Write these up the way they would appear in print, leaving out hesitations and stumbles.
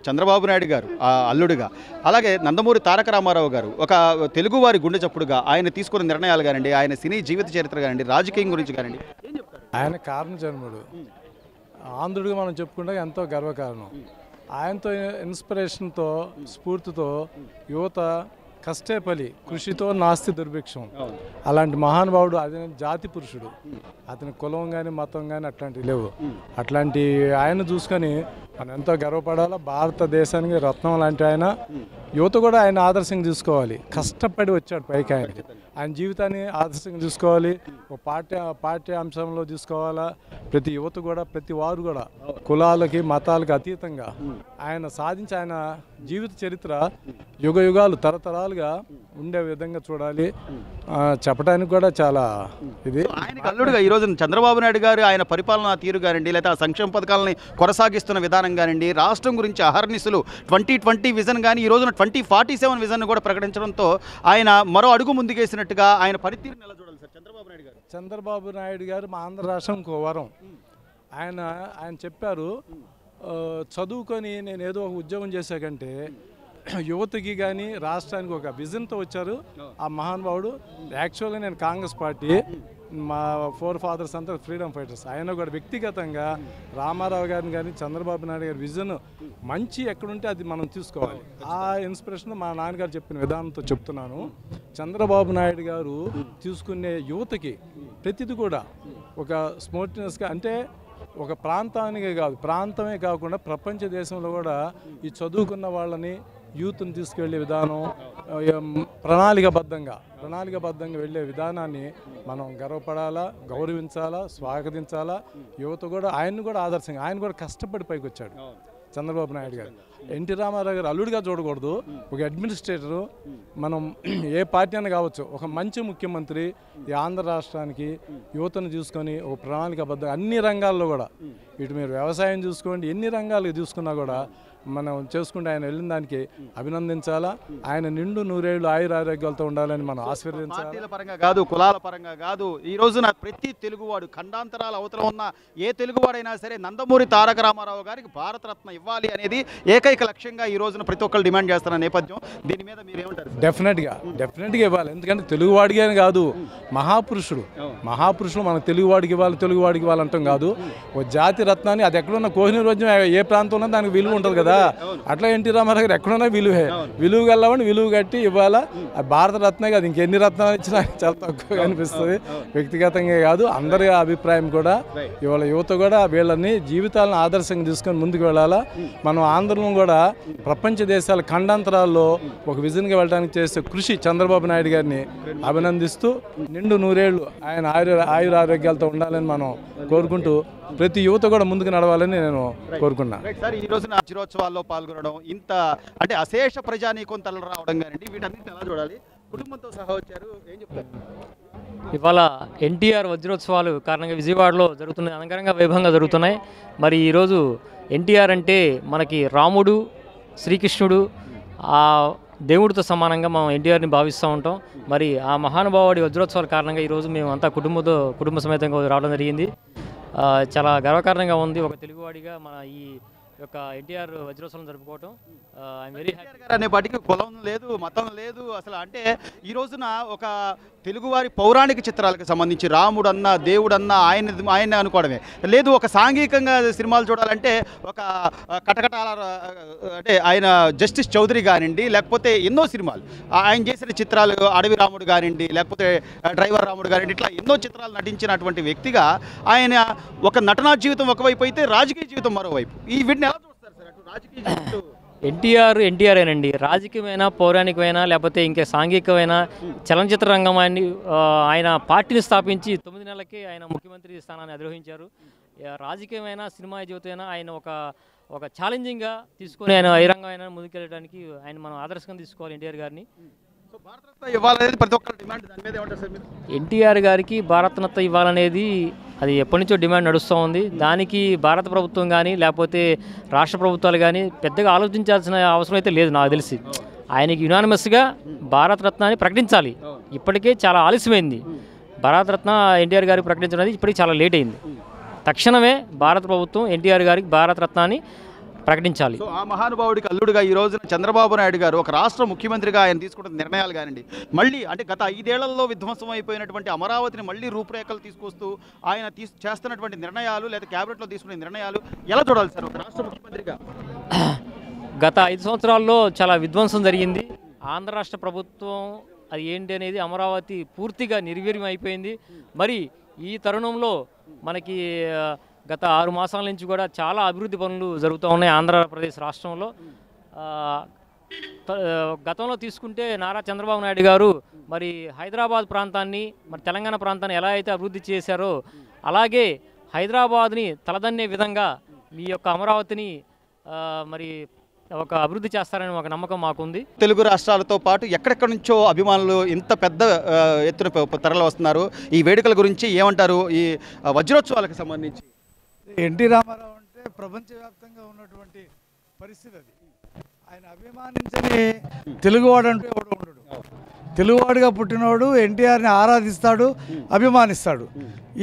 చంద్రబాబు నాయుడు గారు అల్లుడుగా, అలాగే నందమూరి తారక రామారావు గారు ఒక తెలుగువారి గుండె చప్పుడుగా ఆయన తీసుకున్న నిర్ణయాలు కానివ్వండి, ఆయన సినీ జీవిత చరిత్ర కానివ్వండి, రాజకీయం గురించి కానివ్వండి, ఏం చెప్తారు? ఆయన కారణ జన్ముడు, ఆంధ్రుడిగా మనం చెప్పుకుంటే ఎంతో గర్వకారణం. ఆయనతో ఇన్స్పిరేషన్తో, స్ఫూర్తితో యువత కష్టే ఫలి, కృషితో నాస్తి దుర్భిక్షం. అలాంటి మహానుభావుడు, అదే జాతి పురుషుడు. అతని కులం కానీ మతం కానీ అట్లాంటివి లేవు. అట్లాంటి ఆయన చూసుకొని మనం ఎంతో గర్వపడాలి. భారతదేశానికి రత్నం లాంటి ఆయన. యువత కూడా ఆయన ఆదర్శంగా తీసుకోవాలి. కష్టపడి వచ్చాడు పైకి. ఆయన జీవితాన్ని ఆదర్శంగా తీసుకోవాలి. ఒక పాఠ్యాంశంలో తీసుకోవాలా. ప్రతి యువత కూడా, ప్రతి వారు కూడా కులాలకి మతాలకి అతీతంగా ఆయన సాధించి ఆయన జీవిత చరిత్ర యుగ యుగాలు తరతరాలుగా ఉండే విధంగా చూడాలి. చెప్పడానికి కూడా చాలా ఇది. ఆయనకు అల్లుడుగా ఈరోజు చంద్రబాబు నాయుడు గారు ఆయన పరిపాలనా తీరు కానివ్వండి, లేదా ఆ సంక్షేమ పథకాలని కొనసాగిస్తున్న విధానం కానివ్వండి, రాష్ట్రం గురించి అహర్నిశలు 2020 విజన్ కానీ ఈ రోజున 2047 విజన్ కూడా ప్రకటించడంతో ఆయన మరో అడుగు ముందుకేసినట్టుగా ఆయన పనితీరుని ఎలా చూడాలి సార్ చంద్రబాబు నాయుడు గారు? చంద్రబాబు నాయుడు గారు మా ఆంధ్ర రాష్ట్రం ఇంకో వరం. ఆయన చెప్పారు, చదువుకొని నేను ఏదో ఒక ఉద్యోగం చేశాకంటే యువతకి కానీ రాష్ట్రానికి ఒక విజన్తో వచ్చారు ఆ మహానుభావుడు. యాక్చువల్గా నేను కాంగ్రెస్ పార్టీ, మా ఫోర్ ఫాదర్స్ అంతా ఫ్రీడమ్ ఫైటర్స్. ఆయన కూడా వ్యక్తిగతంగా రామారావు గారిని కానీ చంద్రబాబు నాయుడు గారి విజన్ మంచి ఎక్కడుంటే అది మనం తీసుకోవాలి. ఆ ఇన్స్పిరేషన్ మా నాన్నగారు చెప్పిన విధానంతో చెప్తున్నాను. చంద్రబాబు నాయుడు గారు తీసుకునే యువతకి ప్రతిది కూడా ఒక స్మూత్నెస్గా, అంటే ఒక ప్రాంతానికే కాదు, ప్రాంతమే కాకుండా ప్రపంచ దేశంలో కూడా ఈ చదువుకున్న వాళ్ళని యూత్ని తీసుకెళ్లే విధానం, ప్రణాళికబద్ధంగా వెళ్ళే విధానాన్ని మనం గర్వపడాలా, గౌరవించాలా, స్వాగతించాలా. యువత కూడా ఆయన్ని కూడా ఆదర్శంగా, ఆయన కూడా కష్టపడి పైకి వచ్చాడు చంద్రబాబు నాయుడు గారు. ఎన్టీ రామారావు గారు అల్లుడిగా చూడకూడదు, ఒక అడ్మినిస్ట్రేటరు. మనం ఏ పార్టీ అయినా కావచ్చు, ఒక మంచి ముఖ్యమంత్రి ఈ ఆంధ్ర రాష్ట్రానికి యువతను చూసుకొని ఒక ప్రణాళికబద్ధంగా అన్ని రంగాల్లో కూడా, ఇటు మీరు వ్యవసాయం చూసుకోండి, ఎన్ని రంగాలు చూసుకున్నా కూడా మనం చేసుకుంటే ఆయన వెళ్ళిన దానికి అభినందించాలా. ఆయన నిండు నూరేళ్లు ఆయురారోగ్యాలతో ఉండాలని మనం ఆశీర్వదించాలి. పార్టీల పరంగా కాదు, కులాల పరంగా కాదు, ఈ రోజున ప్రతి తెలుగువాడు, ఖండాంతరాల అవతల ఉన్న ఏ తెలుగువాడైనా సరే నందమూరి తారక రామారావు గారికి భారతరత్న ఇవ్వాలి అనేది ఏకైక లక్ష్యంగా ఈ రోజున ప్రతి ఒక్కరు డిమాండ్ చేస్తున్న నేపథ్యం, దీని మీద మీరు ఏమంటారు? డెఫినెట్గా ఇవ్వాలి. ఎందుకంటే తెలుగువాడికి అని కాదు, మహాపురుషుడు మనకు తెలుగువాడికి ఇవ్వాలంటాం కాదు. ఓ జాతి రత్నాన్ని, అది ఎక్కడున్న కోహినూర్ వద్యం ఏ ప్రాంతంలో దానికి విలువ ఉంటుంది కదా, అట్లా ఎన్టీ రామారావు గారు ఎక్కడున్నా విలువ గల్లవాడిని విలువ కట్టి ఇవ్వాలా. భారత రత్నే కాదు, ఇంకెన్ని రత్నాలు ఇచ్చినా చాలా తక్కువగా అనిపిస్తుంది. వ్యక్తిగతంగా కాదు, అందరి అభిప్రాయం కూడా. ఇవాళ యువత కూడా వీళ్ళని జీవితాలను ఆదర్శంగా తీసుకొని ముందుకు వెళ్ళాలా. మనం ఆంధ్రలో కూడా ప్రపంచ దేశాల ఖండాంతరాల్లో ఒక విజన్గా వెళ్ళడానికి చేసే కృషి చంద్రబాబు నాయుడు గారిని అభినందిస్తూ, నిండు నూరేళ్లు ఆయన ఆయురారోగ్యాలతో ఉండాలని మనం కోరుకుంటూ, ప్రతి యువత కూడా ముందుకు నడవాలని నేను కోరుకున్నా. సార్, ఈ రోజున వజ్రోత్సవాల్లో పాల్గొనడం, ఇంత అంటే అశేష ప్రజానీకం తల రావడం కానివ్వండి, వీటన్నిటిని ఎలా చూడాలి? కుటుంబంతో సహా వచ్చారు, ఏం చెప్తారు? ఇవాళ ఎన్టీఆర్ వజ్రోత్సవాలు కారణంగా విజయవాడలో జరుగుతున్నాయి, అనగరంగా వైభవంగా జరుగుతున్నాయి. మరి ఈరోజు ఎన్టీఆర్ అంటే మనకి రాముడు, శ్రీకృష్ణుడు, ఆ దేవుడితో సమానంగా మనం ఎన్టీఆర్ని భావిస్తూ ఉంటాం. మరి ఆ మహానుభావుడి వజ్రోత్సవాల కారణంగా ఈరోజు మేము అంతా కుటుంబ సమేతంగా రావడం జరిగింది. చాలా గర్వకారణంగా ఉంది ఒక తెలుగువాడిగా మన ఈ యొక్క ఎన్టీఆర్ వజ్రోత్సవం జరుపుకోవటం. I'm very happy. అనేపాటికి కులం లేదు, మతం లేదు అసలు. అంటే ఈ రోజున ఒక తెలుగువారి పౌరాణిక చిత్రాలకు సంబంధించి రాముడు అన్న, దేవుడు అన్న ఆయన అనుకోవడమే లేదు. ఒక సాంఘికంగా సినిమాలు చూడాలంటే ఒక కటకటాల, అంటే ఆయన జస్టిస్ చౌదరి కానివ్వండి, లేకపోతే ఎన్నో సినిమాలు ఆయన చేసిన చిత్రాలు, అడవి రాముడు కానివ్వండి, లేకపోతే డ్రైవర్ రాముడు కానివ్వండి, ఇట్లా ఎన్నో చిత్రాలు నటించినటువంటి వ్యక్తిగా ఆయన ఒక నటనా జీవితం ఒకవైపు అయితే రాజకీయ జీవితం మరోవైపు. ఈ వీటిని ఎలా చూస్తారు సార్? అటు రాజకీయ జీవితం ఎన్టీఆర్ఏనండి. రాజకీయమైన, పౌరాణికమైన, లేకపోతే ఇంకా సాంఘికమైన చలనచిత్ర రంగం ఆయన పార్టీని స్థాపించి 9 నెలలకే ఆయన ముఖ్యమంత్రి స్థానాన్ని అధిరోహించారు. రాజకీయమైన, సినిమా జీవితమైనా ఆయన ఒక ఛాలెంజింగ్గా తీసుకొని ఆయన ఏ రంగం అయినా ముందుకెళ్ళడానికి ఆయన మనం ఆదర్శంగా తీసుకోవాలి ఎన్టీఆర్ గారిని. ఎన్టీఆర్ గారికి భారతరత్న ఇవ్వాలనేది అది ఎప్పటి నుంచో డిమాండ్ నడుస్తూ ఉంది. దానికి భారత ప్రభుత్వం కానీ లేకపోతే రాష్ట్ర ప్రభుత్వాలు కానీ పెద్దగా ఆలోచించాల్సిన అవసరం అయితే లేదు నాకు తెలిసి. ఆయనకి యునానిమస్గా భారతరత్నాన్ని ప్రకటించాలి. ఇప్పటికే చాలా ఆలస్యమైంది. భారతరత్న ఎన్టీఆర్ గారికి ప్రకటించడం అనేది ఇప్పటికి చాలా లేట్ అయింది. తక్షణమే భారత ప్రభుత్వం ఎన్టీఆర్ గారికి భారతరత్నాన్ని ప్రకటించాలి. సో ఆ మహానుభావుడికి అల్లుడుగా ఈ రోజున చంద్రబాబు నాయుడు గారు ఒక రాష్ట్ర ముఖ్యమంత్రిగా ఆయన తీసుకుంటున్న నిర్ణయాలు కానివ్వండి, మళ్ళీ అంటే గత 5 ఏళ్లలో విధ్వంసం అయిపోయినటువంటి అమరావతిని మళ్ళీ రూపురేఖలు తీసుకొస్తూ ఆయన చేస్తున్నటువంటి నిర్ణయాలు లేదా క్యాబినెట్లో తీసుకునే నిర్ణయాలు ఎలా చూడాలి సార్ ఒక రాష్ట్ర ముఖ్యమంత్రిగా? గత 5 సంవత్సరాల్లో చాలా విధ్వంసం జరిగింది. ఆంధ్ర రాష్ట్ర ప్రభుత్వం అది ఏంటి అనేది అమరావతి పూర్తిగా నిర్వీర్యం అయిపోయింది. మరి ఈ తరుణంలో మనకి గత 6 మాసాల నుంచి కూడా చాలా అభివృద్ధి పనులు జరుగుతూ ఉన్నాయి ఆంధ్రప్రదేశ్ రాష్ట్రంలో. గతంలో తీసుకుంటే నారా చంద్రబాబు నాయుడు గారు మరి హైదరాబాద్ ప్రాంతాన్ని మరి తెలంగాణ ప్రాంతాన్ని ఎలా అయితే అభివృద్ధి చేశారో అలాగే హైదరాబాద్ని తలదన్నే విధంగా మీ యొక్క అమరావతిని మరి ఒక అభివృద్ధి చేస్తారని ఒక నమ్మకం మాకుంది. తెలుగు రాష్ట్రాలతో పాటు ఎక్కడెక్కడి నుంచో అభిమానులు ఇంత పెద్ద ఎత్తున తరలి వస్తున్నారు. ఈ వేడుకల గురించి ఏమంటారు? ఈ వజ్రోత్సవాలకు సంబంధించి ఎన్టీ రామారావు అంటే ప్రపంచవ్యాప్తంగా ఉన్నటువంటి పరిస్థితి అది. ఆయన అభిమానించని తెలుగువాడు అంటూ ఎవడు ఉండడు. తెలుగువాడిగా పుట్టినవాడు ఎన్టీఆర్ని ఆరాధిస్తాడు, అభిమానిస్తాడు.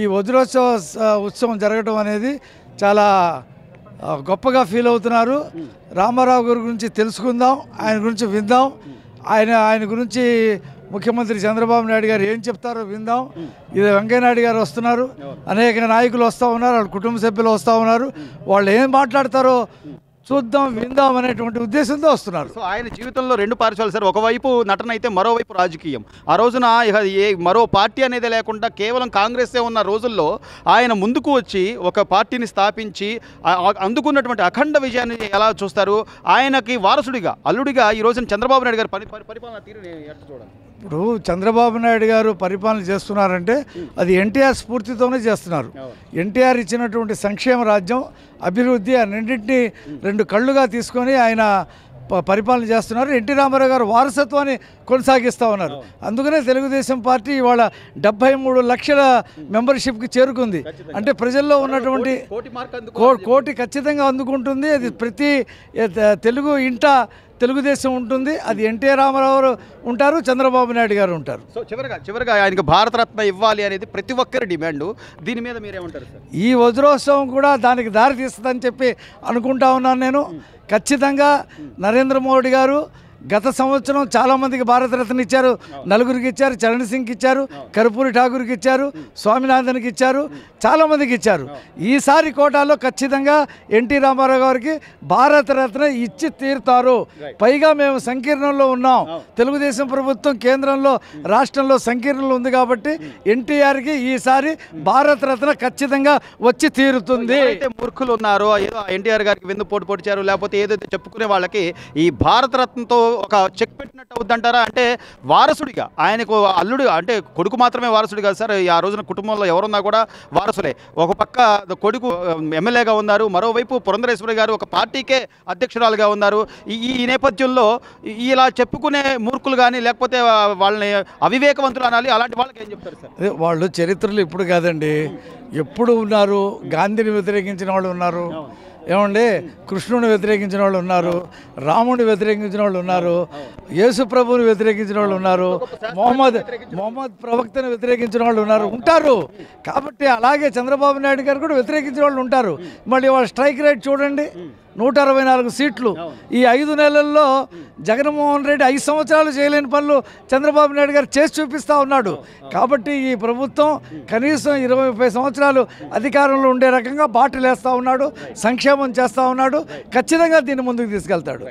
ఈ ఉత్సవం జరగడం అనేది చాలా గొప్పగా ఫీల్ అవుతున్నారు. రామారావు గారి గురించి తెలుసుకుందాం, ఆయన గురించి విందాం, ఆయన గురించి ముఖ్యమంత్రి చంద్రబాబు నాయుడు గారు ఏం చెప్తారో విందాం. ఇది వెంకయ్యనాయుడు గారు వస్తున్నారు, అనేక నాయకులు వస్తూ ఉన్నారు, వాళ్ళ కుటుంబ సభ్యులు వస్తూ ఉన్నారు. వాళ్ళు ఏం మాట్లాడతారో చూద్దాం, విందాం అనేటువంటి ఉద్దేశంతో వస్తున్నారు. సో ఆయన జీవితంలో 2 పార్శ్వాలు సార్. ఒకవైపు నటన అయితే మరోవైపు రాజకీయం. ఆ రోజున మరో పార్టీ అనేది లేకుండా కేవలం కాంగ్రెస్సే ఉన్న రోజుల్లో ఆయన ముందుకు వచ్చి ఒక పార్టీని స్థాపించి అందుకున్నటువంటి అఖండ విజయాన్ని ఎలా చూస్తారు? ఆయనకి వారసుడిగా అల్లుడిగా ఈ రోజున చంద్రబాబు నాయుడు గారు పరిపాలన తీరుని ఎట్లా చూడాలి? ఇప్పుడు చంద్రబాబు నాయుడు గారు పరిపాలన చేస్తున్నారంటే అది ఎన్టీఆర్ స్ఫూర్తితోనే చేస్తున్నారు. ఎన్టీఆర్ ఇచ్చినటువంటి సంక్షేమ రాజ్యం, అభివృద్ధి అన్నింటినీ 2 కళ్ళుగా తీసుకొని ఆయన పరిపాలన చేస్తున్నారు. ఎన్టీ రామారావు గారు వారసత్వాన్ని కొనసాగిస్తూ ఉన్నారు. అందుకనే తెలుగుదేశం పార్టీ ఇవాళ 73 లక్షల మెంబర్షిప్కి చేరుకుంది. అంటే ప్రజల్లో ఉన్నటువంటి కోటి ఖచ్చితంగా అందుకుంటుంది. అది ప్రతి తెలుగు ఇంట తెలుగుదేశం ఉంటుంది. అది ఎన్టీ రామారావు ఉంటారు, చంద్రబాబు నాయుడు గారు ఉంటారు. సో చివరిగా ఆయనకు భారతరత్న ఇవ్వాలి అనేది ప్రతి ఒక్కరి డిమాండ్. దీని మీద మీరేమంటారు సార్? ఈ వజ్రోత్సవం కూడా దానికి దారి తీస్తుందని చెప్పి అనుకుంటా ఉన్నాను నేను. ఖచ్చితంగా నరేంద్ర మోడీ గారు గత సంవత్సరం చాలామందికి భారతరత్న ఇచ్చారు. 4గురికి ఇచ్చారు, చరణ్ సింగ్కి ఇచ్చారు, కర్పూరి ఠాకూర్కి ఇచ్చారు, స్వామినాథన్కి ఇచ్చారు, చాలామందికి ఇచ్చారు. ఈసారి కోటాలో ఖచ్చితంగా ఎన్టీ రామారావు గారికి భారతరత్న ఇచ్చి తీరుతారు. పైగా మేము సంకీర్ణంలో ఉన్నాం. తెలుగుదేశం ప్రభుత్వం కేంద్రంలో రాష్ట్రంలో సంకీర్ణంలో ఉంది కాబట్టి ఎన్టీఆర్కి ఈసారి భారతరత్న ఖచ్చితంగా వచ్చి తీరుతుంది. అయితే మూర్ఖులు ఉన్నారో ఏదో ఎన్టీఆర్ గారికి వెన్ను పోటు పొడిచారు లేకపోతే ఏదైతే చెప్పుకునే వాళ్ళకి ఈ భారతరత్నతో ఒక చెక్ పెట్టినట్టు అవుద్దంటారా? అంటే వారసుడిగా ఆయనకు అల్లుడు అంటే కొడుకు మాత్రమే వారసుడు కాదు సార్. ఆ రోజున కుటుంబంలో ఎవరున్నా కూడా వారసులే. ఒక పక్క కొడుకు ఎమ్మెల్యేగా ఉన్నారు, మరోవైపు పురంధరేశ్వరి గారు ఒక పార్టీకే అధ్యక్షురాలుగా ఉన్నారు. ఈ నేపథ్యంలో ఇలా చెప్పుకునే మూర్ఖులు కానీ లేకపోతే వాళ్ళని అవివేకవంతులు అనాలి, అలాంటి వాళ్ళకి ఏం చెప్తారు సార్? వాళ్ళు చరిత్రలు ఇప్పుడు కాదండి, ఎప్పుడు ఉన్నారు. గాంధీని వ్యతిరేకించిన వాళ్ళు ఉన్నారు, ఏమండి కృష్ణుని వ్యతిరేకించిన వాళ్ళు ఉన్నారు, రాముడిని వ్యతిరేకించిన వాళ్ళు ఉన్నారు, యేసు ప్రభువుని వ్యతిరేకించిన వాళ్ళు ఉన్నారు, మొహమ్మద్ ప్రవక్తని వ్యతిరేకించిన వాళ్ళు ఉంటారు. కాబట్టి అలాగే చంద్రబాబు నాయుడు గారు కూడా వ్యతిరేకించిన వాళ్ళు ఉంటారు. మళ్ళీ వాళ్ళ స్ట్రైక్ రేట్ చూడండి, 164 సీట్లు. ఈ 5 నెలల్లో జగన్మోహన్ రెడ్డి 5 సంవత్సరాలు చేయలేని పనులు చంద్రబాబు నాయుడు గారు చేసి చూపిస్తూ ఉన్నాడు. కాబట్టి ఈ ప్రభుత్వం కనీసం 20-30 సంవత్సరాలు అధికారంలో ఉండే రకంగా బాటలు వేస్తూ ఉన్నాడు, సంక్షేమం చేస్తూ ఉన్నాడు. ఖచ్చితంగా దీన్ని ముందుకు తీసుకెళ్తాడు.